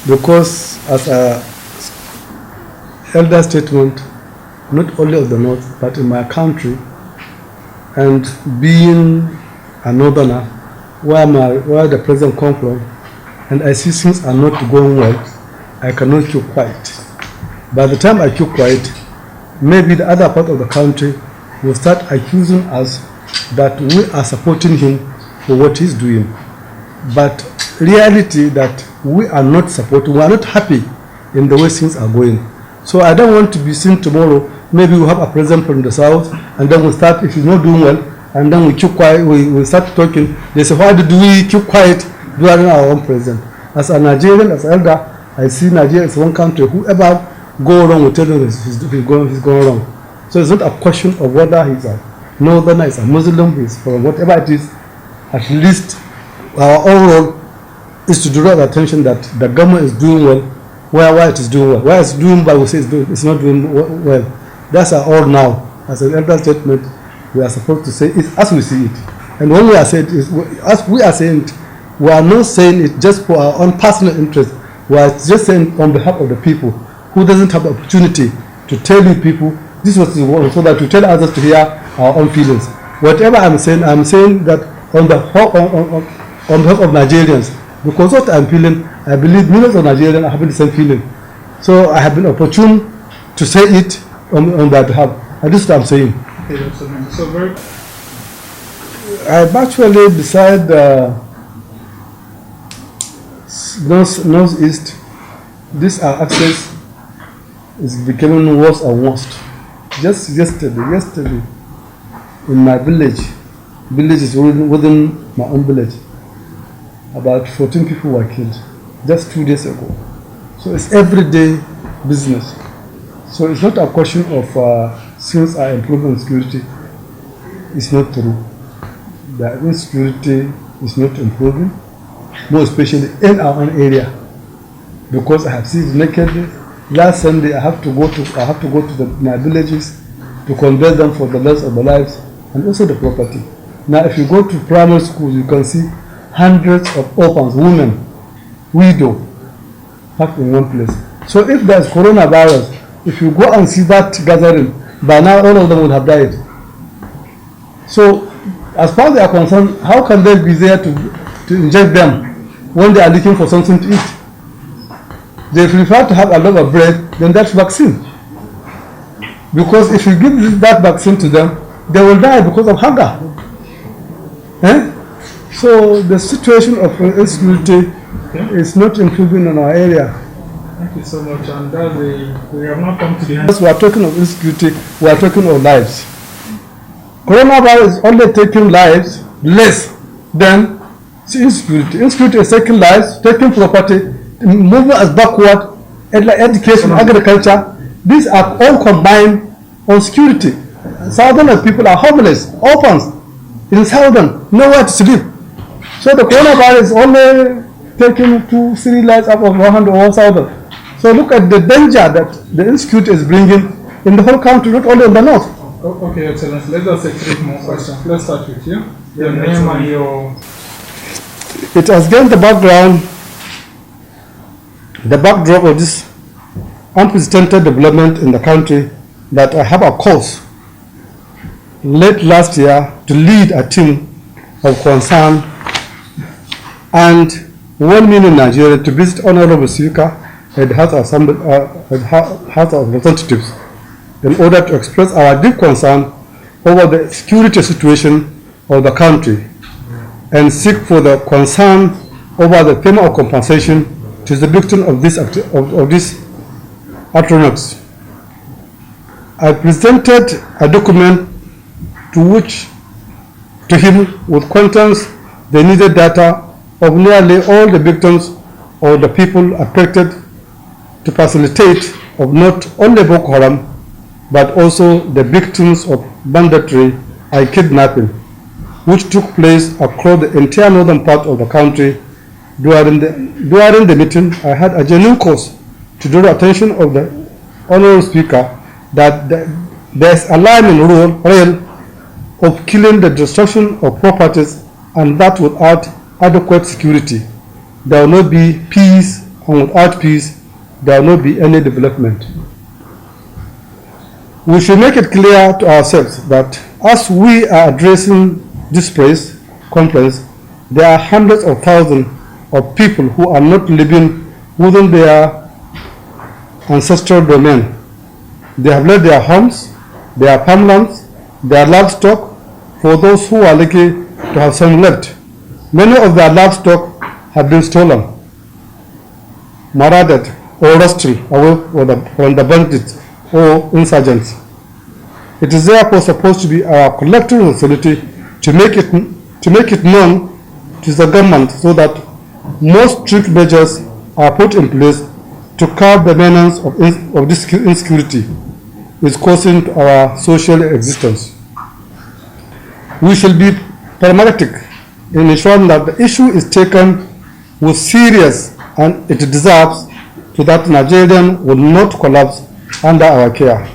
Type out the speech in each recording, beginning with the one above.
because as a elder statement, not only of the North, but in my country, and being a Northerner, where the president comes from, and I see things are not going well, I cannot keep quiet. By the time I keep quiet, maybe the other part of the country will start accusing us that we are supporting him for what he's doing. But reality that we are not supporting, we are not happy in the way things are going. So I don't want to be seen tomorrow, maybe we have a president from the south, and then we start, if he's not doing well, and then we keep quiet, we start talking. They say, why do we keep quiet during our own president? As a Nigerian, as an elder, I see Nigeria as one country. Whoever go wrong will tell him he's going wrong. So it's not a question of whether he's a Northerner, he's a Muslim, he's from whatever it is. At least our own role is to draw the attention that the government is doing well, where it is doing well. Where it's doing bad, we say it's not doing well. That's our all now. As an elder statement, we are supposed to say it as we see it. And when we are saying it, as we are saying it, we are not saying it just for our own personal interest. We are just saying on behalf of the people who doesn't have the opportunity to tell you people this is what you want, so that you tell others to hear our own feelings. Whatever I'm saying that on behalf of Nigerians, because what I'm feeling, I believe millions of Nigerians are having the same feeling. So I have been opportune to say it on their behalf. And this is what I'm saying. Okay, that's amazing. So very. I've actually decided northeast. This access is becoming worse and worse. Just yesterday, in my village is within my own village, about 14 people were killed just 2 days ago. So it's everyday business. So it's not a question of things are improving security. It's not true. The insecurity is not improving, more especially in our own area, because I have seen it nakedly. Last Sunday, I have to go to my villages to convert them for the loss of the lives and also the property. Now, if you go to primary schools, you can see hundreds of orphans, women, widows, packed in one place. So if there's coronavirus, if you go and see that gathering, by now all of them would have died. So, as far as they are concerned, how can they be there to inject them when they are looking for something to eat? They prefer to have a lot of bread than that vaccine. Because if you give that vaccine to them, they will die because of hunger. So the situation of insecurity is not improving in our area. Thank you so much. And we have not come to the end. As we are talking of insecurity, we are talking of lives. Coronavirus is only taking lives less than insecurity. Insecurity is taking lives, taking property, moving us backward, like education, agriculture. These are all combined on security. Southern people are homeless, orphans in Southern, nowhere to sleep. So the coronavirus is only taking 2-3 lives out of 100 or 1,000. So look at the danger that the insecurity is bringing in the whole country, not only in the north. Okay, Excellency, let us take 3 more questions. Let's start with you. Your name and your... It has gained the backdrop of this unprecedented development in the country that I have a course late last year to lead a team of concern and 1 million Nigerians to visit Honorable Speaker at the House of Representatives in order to express our deep concern over the security situation of the country and seek for the concern over the payment of compensation to the victim of this attorneys. I presented a document to him with contents the needed data of nearly all the victims or the people affected to facilitate of not only Boko Haram but also the victims of banditry and kidnapping, which took place across the entire northern part of the country. During the meeting, I had a genuine cause to draw the attention of the Honorable Speaker that there is a line in rail of killing the destruction of properties, and that without adequate security, there will not be peace and without peace, there will not be any development. We should make it clear to ourselves that as we are addressing this press conference, there are hundreds of thousands of people who are not living within their ancestral domain. They have left their homes, their farmlands, their livestock, for those who are lucky to have some left. Many of their livestock have been stolen, marauded, or stolen away from the bandits or insurgents. It is therefore supposed to be our collective responsibility to make it known to the government so that more strict measures are put in place to curb the menace of this insecurity is causing to our social existence. We shall be pragmatic in ensuring that the issue is taken with serious and it deserves, so that Nigerian will not collapse under our care.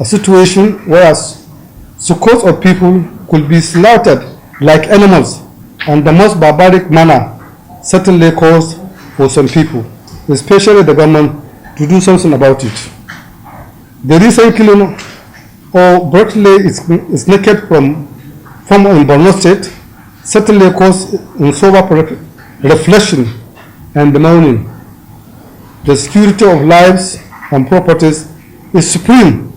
A situation where scores of people could be slaughtered like animals and the most barbaric manner certainly calls for some people, especially the government, to do something about it. The recent killing or brutally is naked from in Borno State certainly caused in sober reflection and mourning. The security of lives and properties is supreme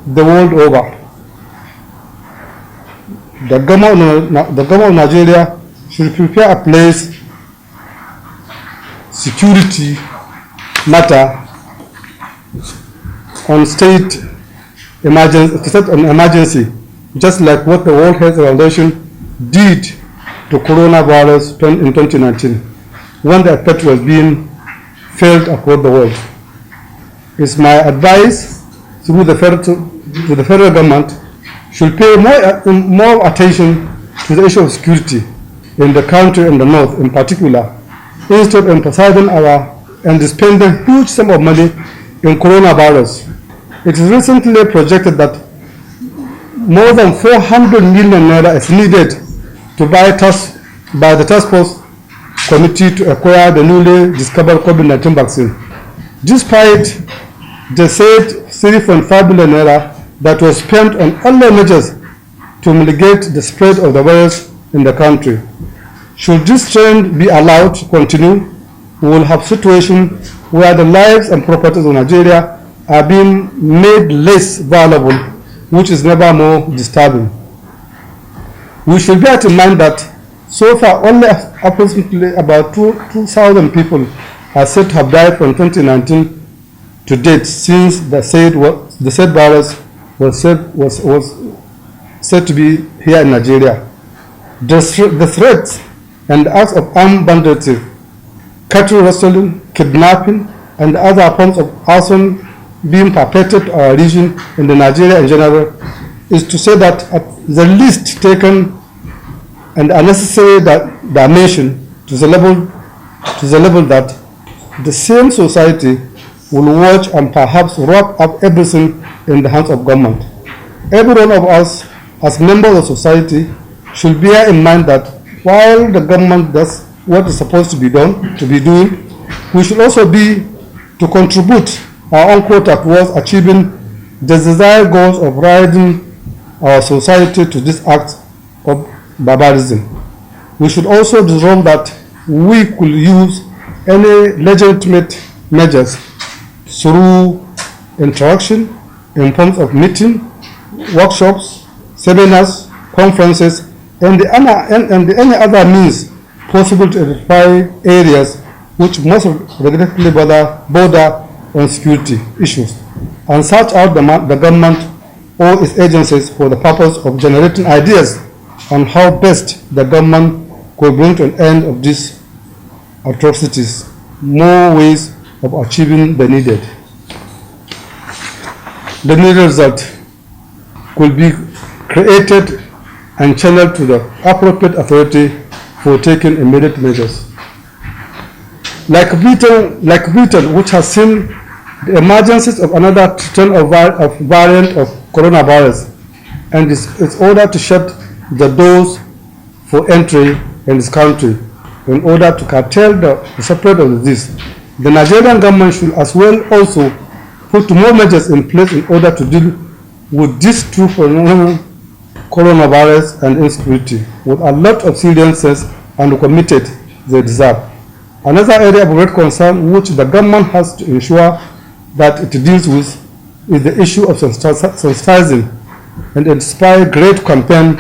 the world over. The government of Nigeria should prepare a place security matter on state emergency, just like what the World Health Organization did to coronavirus in 2019, when the effect was being felt across the world. It's my advice through the federal government should pay more attention to the issue of security in the country and the north in particular, instead of emphasizing and spending huge sum of money in coronavirus. It is recently projected that more than 400 million naira is needed to by the task force committee to acquire the newly discovered COVID-19 vaccine, despite the said 3.5 billion naira that was spent on other measures to mitigate the spread of the virus in the country. Should this trend be allowed to continue, we will have a situation where the lives and properties of Nigeria are being made less valuable, which is never more disturbing. We should bear in mind that so far only approximately about 2,000 people are said to have died from 2019 to date, since the said virus was said to be here in Nigeria. The threats and acts of armed banditry, cattle rustling, kidnapping, and other forms of arson being perpetrated in our region and in Nigeria in general is to say that at the least taken and unnecessary dimension to the level that the same society will watch and perhaps wrap up everything in the hands of government. Every one of us, as members of society, should bear in mind that while the government does what is supposed to be doing, we should also be to contribute our own quota towards achieving the desired goals of riding our society to this act of barbarism. We should also resolve that we could use any legitimate measures through interaction in forms of meeting, workshops, seminars, conferences, and any other means possible to identify areas which must regrettably border on security issues and search out the government or its agencies for the purpose of generating ideas on how best the government could bring to an end of these atrocities, more ways of achieving the needed result could be created and channeled to the appropriate authority for taking immediate measures. Like Britain, which has seen the emergence of another strain of variant of coronavirus, and is ordered to shut the doors for entry in this country in order to curtail the spread of the disease. The Nigerian government should as well also put more measures in place in order to deal with this true phenomenon, coronavirus and insecurity, with a lot of seriousness and committed they deserve. Another area of great concern which the government has to ensure that it deals with is the issue of sensitizing and inspire great campaign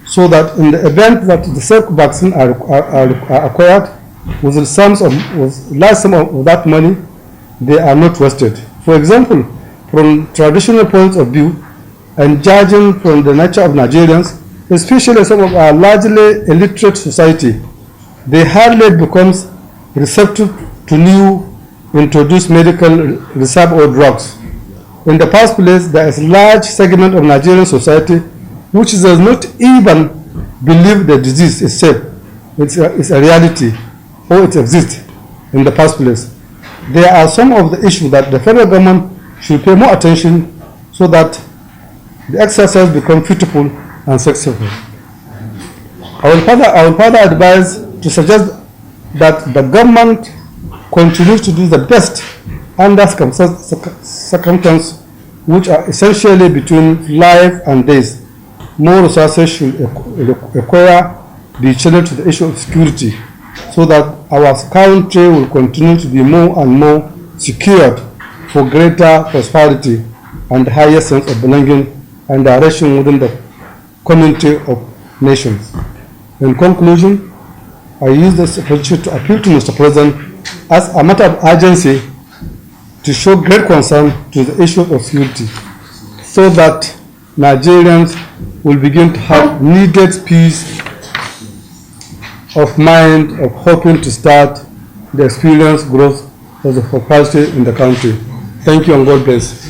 so that in the event that the said vaccine are acquired with large sum of that money, they are not wasted. For example, from traditional points of view and judging from the nature of Nigerians, especially some of our largely illiterate society, they hardly becomes receptive to new introduced medical reserve or drugs. In the first place, there is a large segment of Nigerian society which does not even believe the disease is safe, it's a reality, or it exists in the first place. There are some of the issues that the federal government should pay more attention so that the exercise becomes fruitful and successful. I will further advise to suggest that the government continues to do the best under circumstances which are essentially between life and death. More resources should be channeled to the issue of security so that our country will continue to be more and more secured for greater prosperity and higher sense of belonging and direction within the community of nations. In conclusion, I use this opportunity to appeal to Mr. President as a matter of urgency to show great concern to the issue of security so that Nigerians will begin to have needed peace of mind of hoping to start the experience growth of the prosperity in the country. Thank you and God bless.